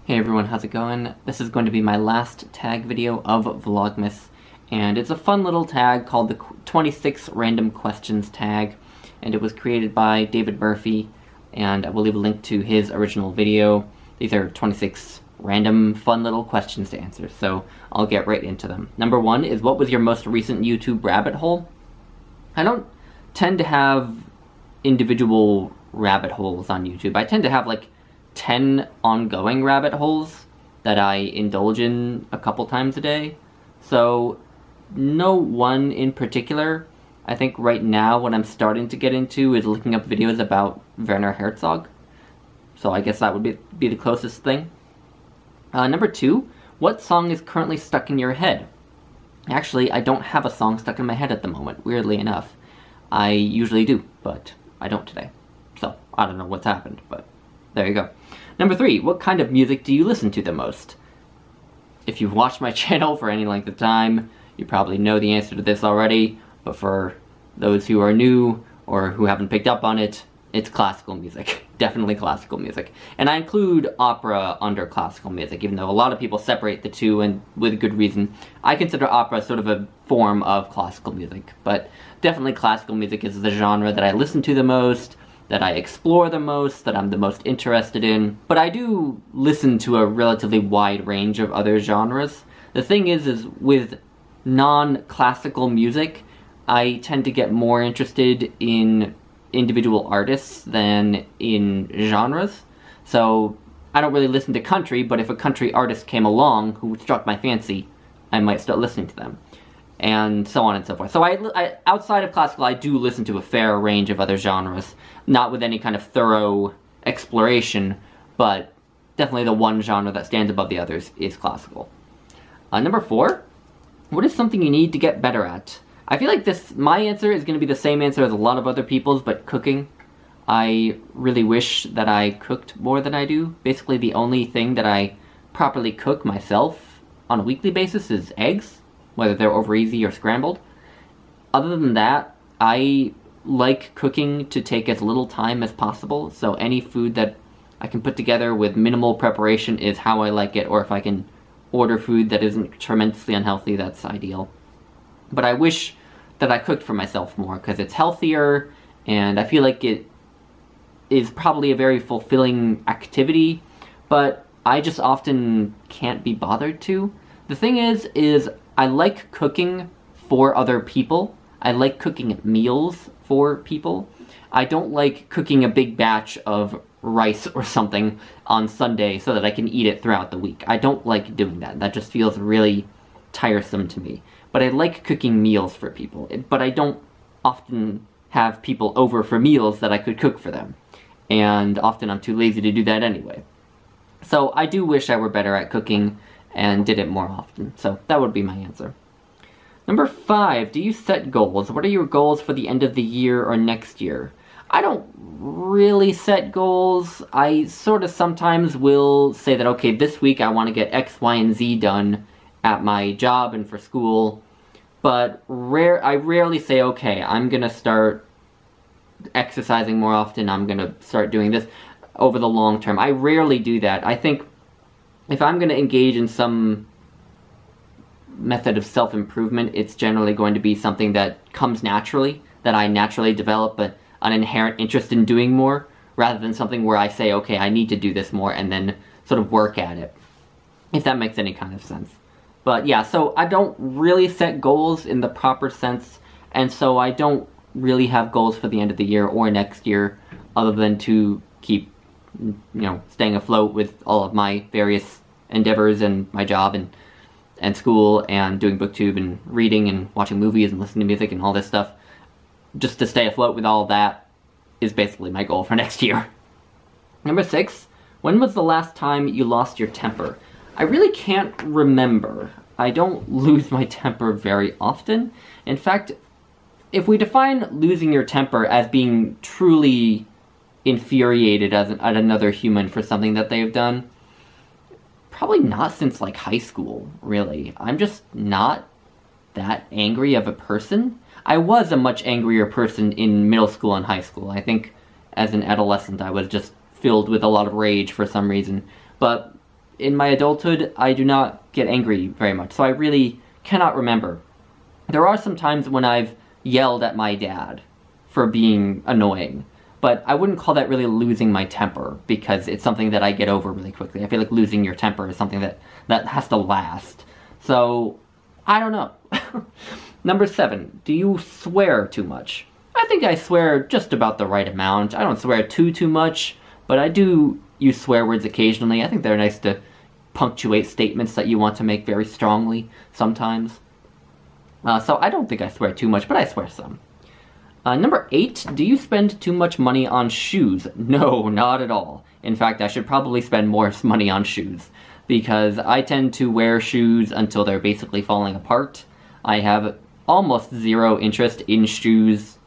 Hey everyone, how's it going? This is going to be my last tag video of Vlogmas, and it's a fun little tag called the 26 Random Questions tag, and it was created by David Murphy, and I will leave a link to his original video. These are 26 random, fun little questions to answer, so I'll get right into them. Number one is, what was your most recent YouTube rabbit hole? I don't tend to have individual rabbit holes on YouTube. I tend to have like 10 ongoing rabbit holes that I indulge in a couple times a day. So no one in particular. I think right now what I'm starting to get into is looking up videos about Werner Herzog. So I guess that would be the closest thing. Number two, what song is currently stuck in your head? Actually, I don't have a song stuck in my head at the moment, weirdly enough. I usually do, but I don't today. So, I don't know what's happened, but there you go. Number three, what kind of music do you listen to the most? If you've watched my channel for any length of time, you probably know the answer to this already, but for those who are new or who haven't picked up on it, it's classical music. Definitely classical music. And I include opera under classical music, even though a lot of people separate the two, and with good reason. I consider opera sort of a form of classical music, but definitely classical music is the genre that I listen to the most, that I explore the most, that I'm the most interested in. But I do listen to a relatively wide range of other genres. The thing is with non-classical music, I tend to get more interested in individual artists than in genres. So I don't really listen to country, but if a country artist came along who struck my fancy, I might start listening to them, and so on and so forth. So I outside of classical, I do listen to a fair range of other genres, not with any kind of thorough exploration, but definitely the one genre that stands above the others is classical. Number four, what is something you need to get better at? I feel like my answer is going to be the same answer as a lot of other people's, but cooking. I really wish that I cooked more than I do. Basically, the only thing that I properly cook myself on a weekly basis is eggs, whether they're over easy or scrambled. Other than that, I like cooking to take as little time as possible, so any food that I can put together with minimal preparation is how I like it, or if I can order food that isn't tremendously unhealthy, that's ideal. But I wish that I cooked for myself more, because it's healthier, and I feel like it is probably a very fulfilling activity, but I just often can't be bothered to. The thing is I like cooking for other people. I like cooking meals for people. I don't like cooking a big batch of rice or something on Sunday so that I can eat it throughout the week. I don't like doing that. That just feels really tiresome to me. But I like cooking meals for people. But I don't often have people over for meals that I could cook for them. And often I'm too lazy to do that anyway. So I do wish I were better at cooking and did it more often. So that would be my answer. Number five, do you set goals? What are your goals for the end of the year or next year? I don't really set goals. I sort of sometimes will say that, okay, this week I want to get X, Y, and Z done at my job and for school, but I rarely say, okay, I'm gonna start exercising more often, I'm gonna start doing this over the long term. I rarely do that. I think if I'm gonna engage in some method of self-improvement, it's generally going to be something that comes naturally, that I naturally develop an inherent interest in doing more, rather than something where I say, okay, I need to do this more, and then sort of work at it, if that makes any kind of sense. But yeah, so I don't really set goals in the proper sense, and so I don't really have goals for the end of the year or next year, other than to keep, staying afloat with all of my various endeavors and my job and school and doing booktube and reading and watching movies and listening to music and all this stuff. Just to stay afloat with all of that is basically my goal for next year. Number six, when was the last time you lost your temper? I really can't remember. I don't lose my temper very often. In fact, if we define losing your temper as being truly infuriated at another human for something that they've done, probably not since like high school, really. I'm just not that angry of a person. I was a much angrier person in middle school and high school. I think as an adolescent I was just filled with a lot of rage for some reason. But in my adulthood, I do not get angry very much, so I really cannot remember. There are some times when I've yelled at my dad for being annoying, but I wouldn't call that really losing my temper, because it's something that I get over really quickly. I feel like losing your temper is something that has to last. So, I don't know. Number 7, do you swear too much? I think I swear just about the right amount. I don't swear too much, but I do use swear words occasionally. I think they're nice to punctuate statements that you want to make very strongly sometimes. So I don't think I swear too much, but I swear some. Number 8, do you spend too much money on shoes? No, not at all. In fact, I should probably spend more money on shoes, because I tend to wear shoes until they're basically falling apart. I have almost zero interest in shoes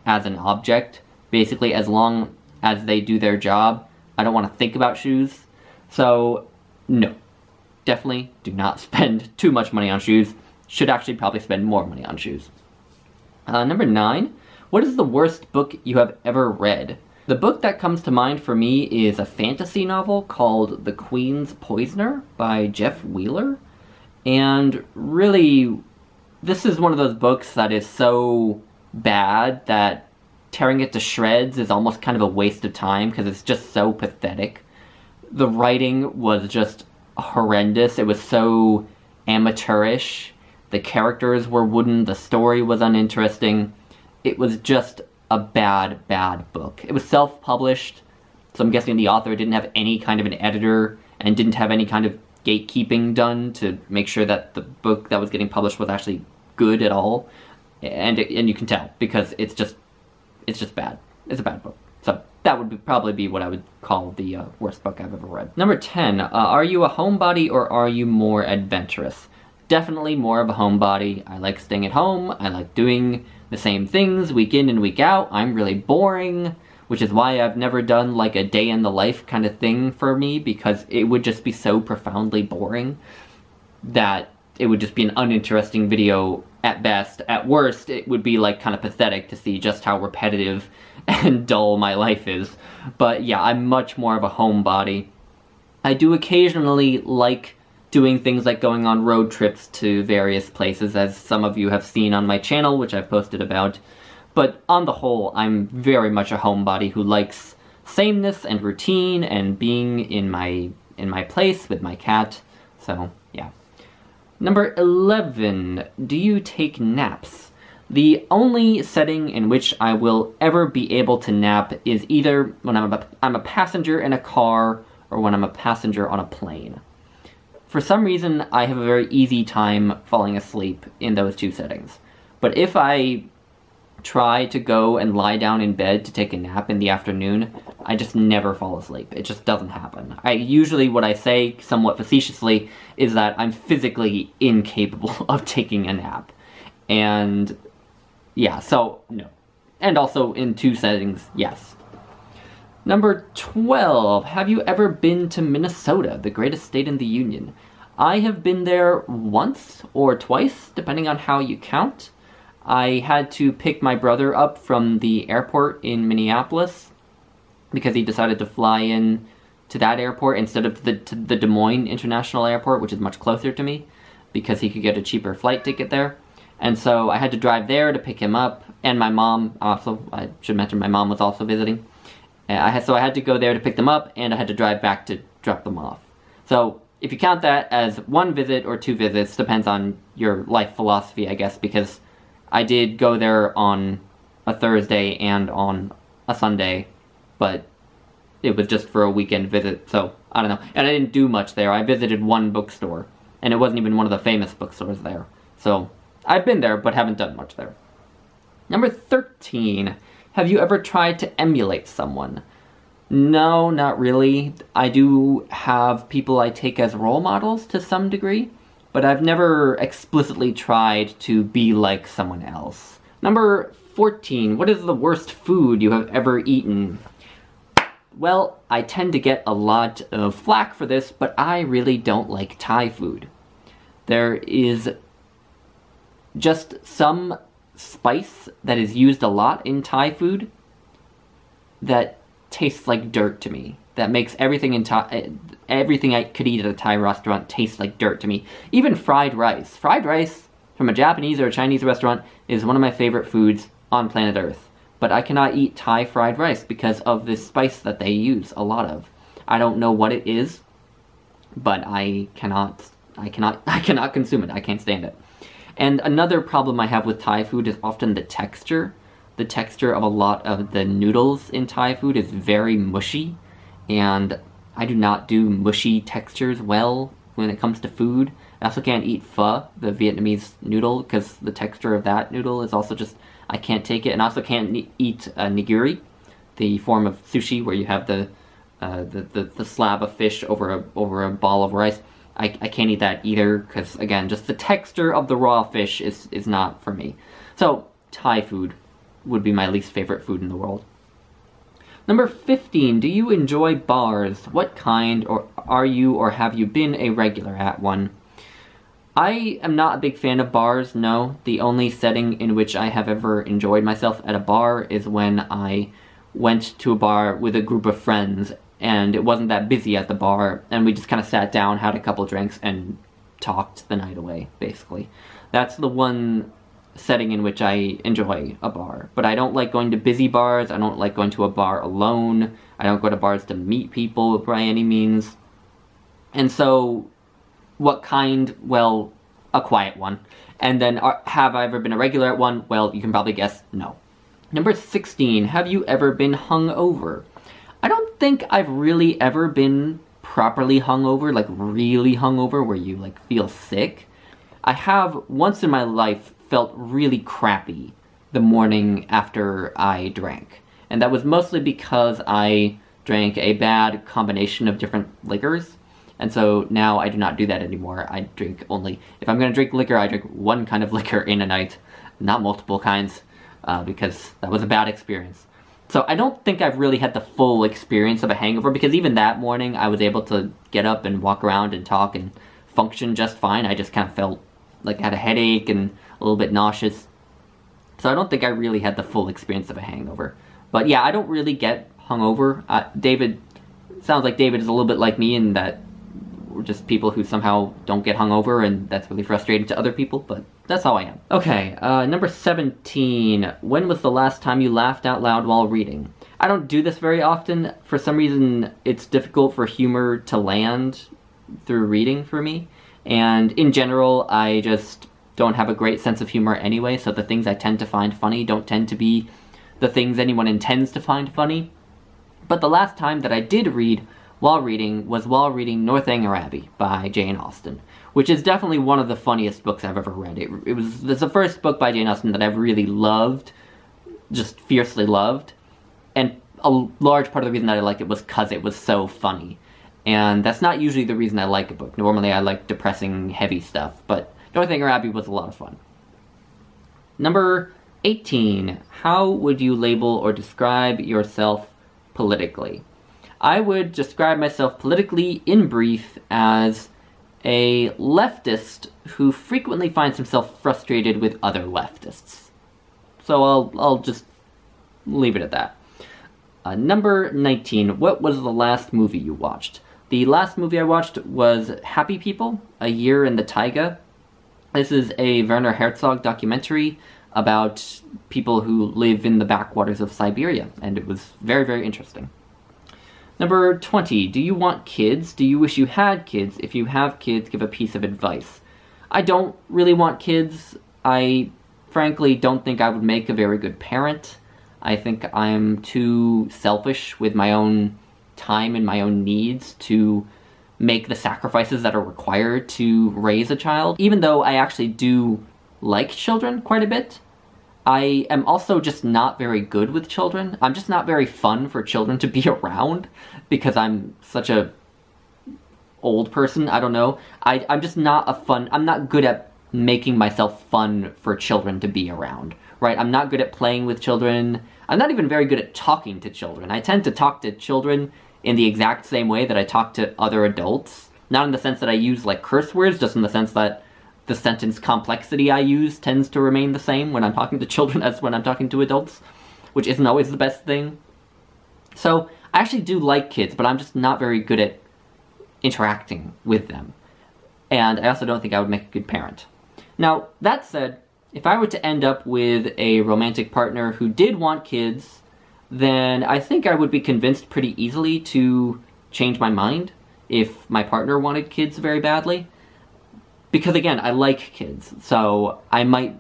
as an object. Basically, as long as they do their job, I don't want to think about shoes. So, no. Definitely do not spend too much money on shoes. Should actually probably spend more money on shoes. Number 9, what is the worst book you have ever read? The book that comes to mind for me is a fantasy novel called The Queen's Poisoner by Jeff Wheeler. And really, this is one of those books that is so bad that tearing it to shreds is almost kind of a waste of time, because it's just so pathetic. The writing was just horrendous. It was so amateurish. The characters were wooden, the story was uninteresting. It was just a bad book. It was self-published, so I'm guessing the author didn't have any kind of an editor and didn't have any kind of gatekeeping done to make sure that the book that was getting published was actually good at all. And you can tell, because it's just bad. It's a bad book. So that would probably be what I would call the worst book I've ever read. Number 10, are you a homebody or are you more adventurous? Definitely more of a homebody. I like staying at home. I like doing the same things week in and week out. I'm really boring, which is why I've never done like a day in the life kind of thing for me, because it would just be so profoundly boring that it would just be an uninteresting video at best. At worst, it would be like kind of pathetic to see just how repetitive and dull my life is. But yeah, I'm much more of a homebody. I do occasionally like doing things like going on road trips to various places, as some of you have seen on my channel, which I've posted about. But on the whole, I'm very much a homebody who likes sameness and routine and being in my place with my cat. So, yeah. Number 11, do you take naps? The only setting in which I will ever be able to nap is either when I'm a passenger in a car or when I'm a passenger on a plane. For some reason, I have a very easy time falling asleep in those two settings. But if I try to go and lie down in bed to take a nap in the afternoon, I just never fall asleep. It just doesn't happen. Usually what I say, somewhat facetiously, is that I'm physically incapable of taking a nap. And yeah, so no. And also in two settings, yes. Number 12, have you ever been to Minnesota, the greatest state in the Union? I have been there once or twice, depending on how you count. I had to pick my brother up from the airport in Minneapolis because he decided to fly in to that airport instead of to the Des Moines International Airport, which is much closer to me, because he could get a cheaper flight ticket there. And so I had to drive there to pick him up, and my mom also, I should mention my mom was also visiting. So I had to go there to pick them up, and I had to drive back to drop them off. So if you count that as one visit or two visits, depends on your life philosophy, I guess, because I did go there on a Thursday and on a Sunday, but it was just for a weekend visit, so I don't know. And I didn't do much there. I visited one bookstore, and it wasn't even one of the famous bookstores there. So I've been there, but haven't done much there. Number 13. Have you ever tried to emulate someone? No, not really. I do have people I take as role models to some degree, but I've never explicitly tried to be like someone else. Number 14. What is the worst food you have ever eaten? Well, I tend to get a lot of flack for this, but I really don't like Thai food. There is just some spice that is used a lot in Thai food that tastes like dirt to me. that makes everything in Thai, everything I could eat at a Thai restaurant taste like dirt to me. Even fried rice. Fried rice from a Japanese or a Chinese restaurant is one of my favorite foods on planet Earth. But I cannot eat Thai fried rice because of this spice that they use a lot of. I don't know what it is, but I cannot consume it. I can't stand it. And another problem I have with Thai food is often the texture. The texture of a lot of the noodles in Thai food is very mushy, and I do not do mushy textures well when it comes to food. I also can't eat pho, the Vietnamese noodle, because the texture of that noodle is also just, I can't take it. And I also can't eat nigiri, the form of sushi where you have the slab of fish over a ball of rice. I can't eat that either, because again, just the texture of the raw fish is not for me. So Thai food would be my least favorite food in the world. Number 15, do you enjoy bars? What kind, or are you or have you been a regular at one? I am not a big fan of bars, no. The only setting in which I have ever enjoyed myself at a bar is when I went to a bar with a group of friends, and it wasn't that busy at the bar, and we just kind of sat down, had a couple drinks, and talked the night away, basically. That's the one setting in which I enjoy a bar. But I don't like going to busy bars, I don't like going to a bar alone, I don't go to bars to meet people by any means. And so, what kind? Well, a quiet one. And then, have I ever been a regular at one? Well, you can probably guess, no. Number 16, have you ever been hungover? I don't think I've really ever been properly hungover, like really hungover, where you like feel sick. I have once in my life felt really crappy the morning after I drank. And that was mostly because I drank a bad combination of different liquors. And so now I do not do that anymore. I drink only, if I'm going to drink liquor, I drink one kind of liquor in a night, not multiple kinds, because that was a bad experience. So I don't think I've really had the full experience of a hangover, because even that morning I was able to get up and walk around and talk and function just fine. I just kind of felt like I had a headache and a little bit nauseous. So I don't think I really had the full experience of a hangover. But yeah, I don't really get hungover. Sounds like David is a little bit like me in that we're just people who somehow don't get hungover, and that's really frustrating to other people, but that's how I am. Okay, number 17. When was the last time you laughed out loud while reading? I don't do this very often. For some reason, it's difficult for humor to land through reading for me. And in general, I just don't have a great sense of humor anyway, so the things I tend to find funny don't tend to be the things anyone intends to find funny. But the last time that I did read while reading was while reading Northanger Abbey by Jane Austen, which is definitely one of the funniest books I've ever read. It's the first book by Jane Austen that I've really loved, just fiercely loved, and a large part of the reason that I liked it was because it was so funny. And that's not usually the reason I like a book. Normally I like depressing, heavy stuff, but Northanger Abbey was a lot of fun. Number 18. How would you label or describe yourself politically? I would describe myself politically, in brief, as a leftist who frequently finds himself frustrated with other leftists. So I'll just leave it at that. Number 19. What was the last movie you watched? The last movie I watched was Happy People, A Year in the Taiga. This is a Werner Herzog documentary about people who live in the backwaters of Siberia, and it was very, very interesting. Number 20. Do you want kids? Do you wish you had kids? If you have kids, give a piece of advice. I don't really want kids. I frankly don't think I would make a very good parent. I think I'm too selfish with my own time and my own needs to make the sacrifices that are required to raise a child. Even though I actually do like children quite a bit, I am also just not very good with children. I'm just not very fun for children to be around because I'm such a old person. I don't know. I'm just not I'm not good at making myself fun for children to be around, right? I'm not good at playing with children. I'm not even very good at talking to children. I tend to talk to children in the exact same way that I talk to other adults. Not in the sense that I use like curse words, just in the sense that the sentence complexity I use tends to remain the same when I'm talking to children as when I'm talking to adults, which isn't always the best thing. So I actually do like kids, but I'm just not very good at interacting with them. And I also don't think I would make a good parent. Now, that said, if I were to end up with a romantic partner who did want kids, then I think I would be convinced pretty easily to change my mind if my partner wanted kids very badly. Because again, I like kids, so I might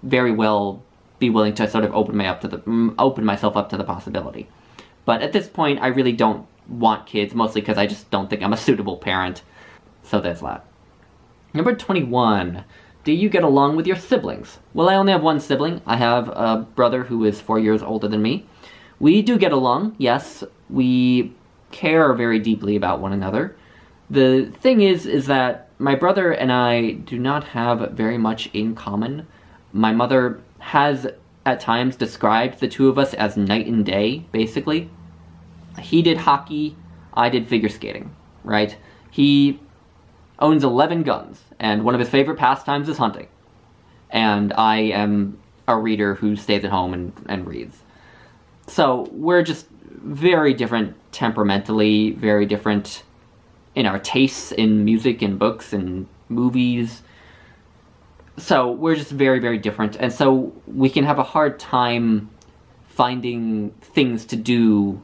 very well be willing to sort of open myself up to the possibility. But at this point, I really don't want kids, mostly because I just don't think I'm a suitable parent. So there's that. Number 21. Do you get along with your siblings? Well, I only have one sibling. I have a brother who is 4 years older than me. We do get along, yes. We care very deeply about one another. The thing is that my brother and I do not have very much in common. My mother has, at times, described the two of us as night and day, basically. He did hockey, I did figure skating, right? He owns 11 guns, and one of his favorite pastimes is hunting. And I am a reader who stays at home and reads. So we're just very different temperamentally, very different in our tastes in music and books and movies. So we're just very, very different, and so we can have a hard time finding things to do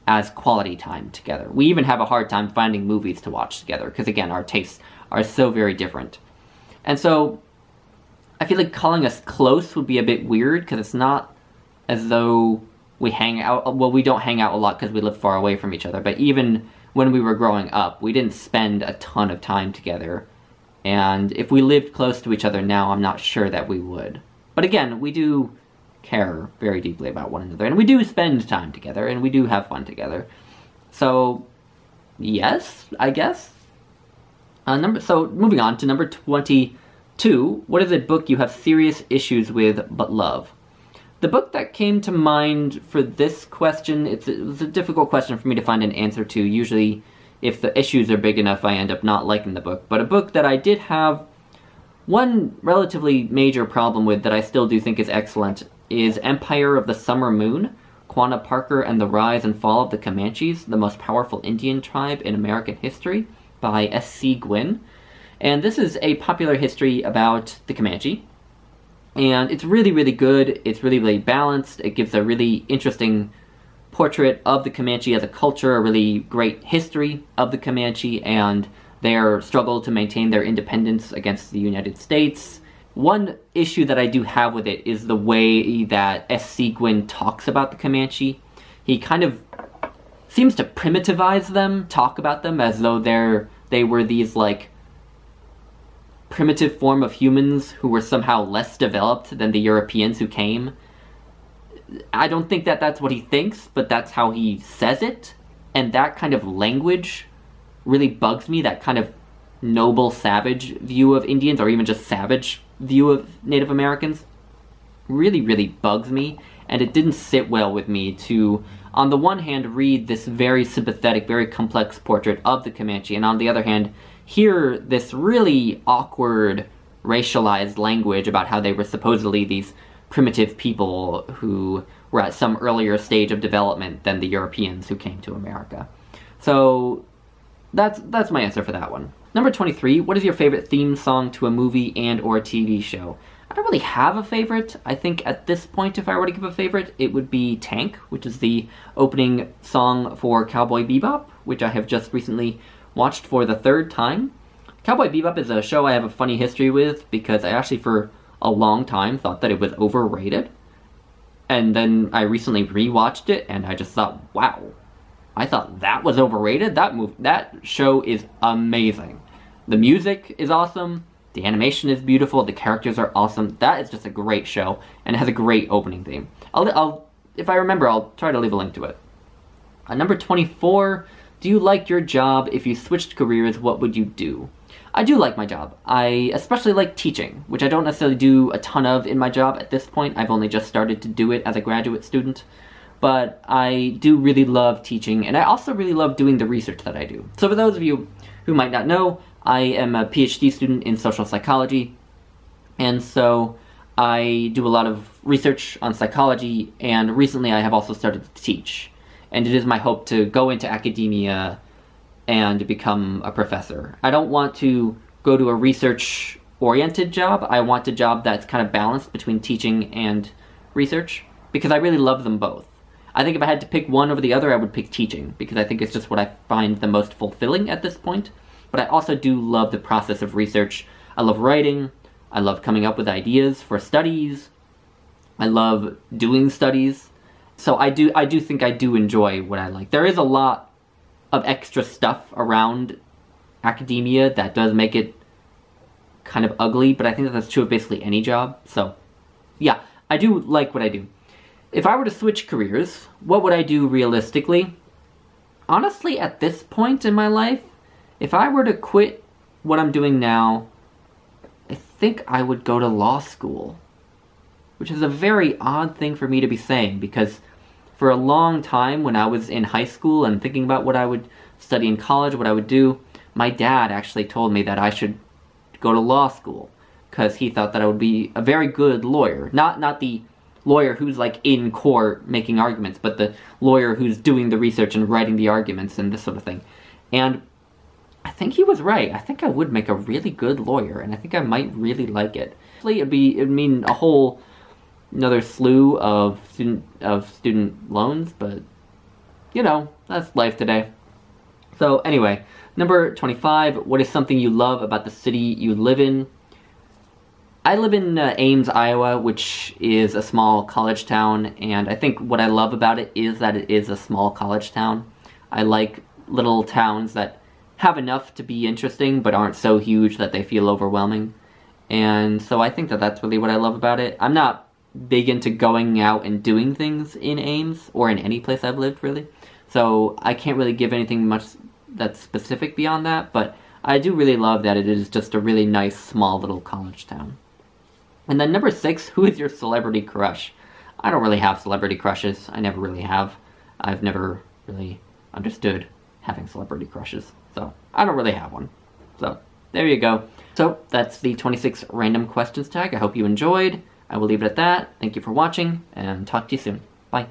as quality time together. We even have a hard time finding movies to watch together, because again, our tastes are so very different. And so I feel like calling us close would be a bit weird, because it's not as though we hang out, well, we don't hang out a lot because we live far away from each other, but even when we were growing up, we didn't spend a ton of time together. And if we lived close to each other now, I'm not sure that we would. But again, we do care very deeply about one another, and we do spend time together, and we do have fun together. So, yes, I guess. So, moving on to number 22. What is a book you have serious issues with but love? The book that came to mind for this question, it was a difficult question for me to find an answer to. Usually, if the issues are big enough, I end up not liking the book. But a book that I did have one relatively major problem with that I still do think is excellent is Empire of the Summer Moon, Quanah Parker and the Rise and Fall of the Comanches, the Most Powerful Indian Tribe in American History, by S.C. Gwynne. And this is a popular history about the Comanche. And it's really, really good. It's really, really balanced. It gives a really interesting portrait of the Comanche as a culture, a really great history of the Comanche, and their struggle to maintain their independence against the United States. One issue that I do have with it is the way that S.C. Gwynne talks about the Comanche. He kind of seems to primitivize them, talk about them as though they were these, like, primitive form of humans who were somehow less developed than the Europeans who came. I don't think that that's what he thinks, but that's how he says it. And that kind of language really bugs me, that kind of noble, savage view of Indians, or even just savage view of Native Americans. Really, really bugs me, and it didn't sit well with me to, on the one hand, read this very sympathetic, very complex portrait of the Comanche, and on the other hand, hear this really awkward, racialized language about how they were supposedly these primitive people who were at some earlier stage of development than the Europeans who came to America. So that's my answer for that one. Number 23, what is your favorite theme song to a movie and or TV show? I don't really have a favorite. I think at this point, if I were to give a favorite, it would be Tank, which is the opening song for Cowboy Bebop, which I have just recently watched for the third time. Cowboy Bebop is a show I have a funny history with, because I actually for a long time thought that it was overrated. And then I recently rewatched it, and I just thought, wow, I thought that was overrated? That show is amazing. The music is awesome, the animation is beautiful, the characters are awesome. That is just a great show, and it has a great opening theme. If I remember, I'll try to leave a link to it. Number 24, do you like your job? If you switched careers, what would you do? I do like my job. I especially like teaching, which I don't necessarily do a ton of in my job at this point. I've only just started to do it as a graduate student. But I do really love teaching, and I also really love doing the research that I do. So for those of you who might not know, I am a PhD student in social psychology, and so I do a lot of research on psychology, and recently I have also started to teach. and it is my hope to go into academia and become a professor. I don't want to go to a research-oriented job. I want a job that's kind of balanced between teaching and research, because I really love them both. I think if I had to pick one over the other, I would pick teaching, because I think it's just what I find the most fulfilling at this point. But I also do love the process of research. I love writing. I love coming up with ideas for studies. I love doing studies. So I do think I do enjoy what I like. There is a lot of extra stuff around academia that does make it kind of ugly, but I think that's true of basically any job. So yeah, I do like what I do. If I were to switch careers, what would I do realistically? Honestly, at this point in my life, if I were to quit what I'm doing now, I think I would go to law school. Which is a very odd thing for me to be saying, because for a long time when I was in high school and thinking about what I would study in college, what I would do, my dad actually told me that I should go to law school, because he thought that I would be a very good lawyer. Not the lawyer who's like in court making arguments, but the lawyer who's doing the research and writing the arguments and this sort of thing. And I think he was right. I think I would make a really good lawyer, and I think I might really like it. It'd mean a whole another slew of student loans, but you know, that's life today. So anyway, number 25, what is something you love about the city you live in? I live in Ames, Iowa, which is a small college town, and I think what I love about it is that it is a small college town. I like little towns that have enough to be interesting, but aren't so huge that they feel overwhelming. And so I think that that's really what I love about it. I'm not big into going out and doing things in Ames, or in any place I've lived, really. So I can't really give anything much that's specific beyond that, but I do really love that it is just a really nice, small little college town. And then number 6, who is your celebrity crush? I don't really have celebrity crushes. I never really have. I've never really understood having celebrity crushes, so I don't really have one. So there you go. So that's the 26 random questions tag. I hope you enjoyed. I will leave it at that. Thank you for watching, and talk to you soon. Bye.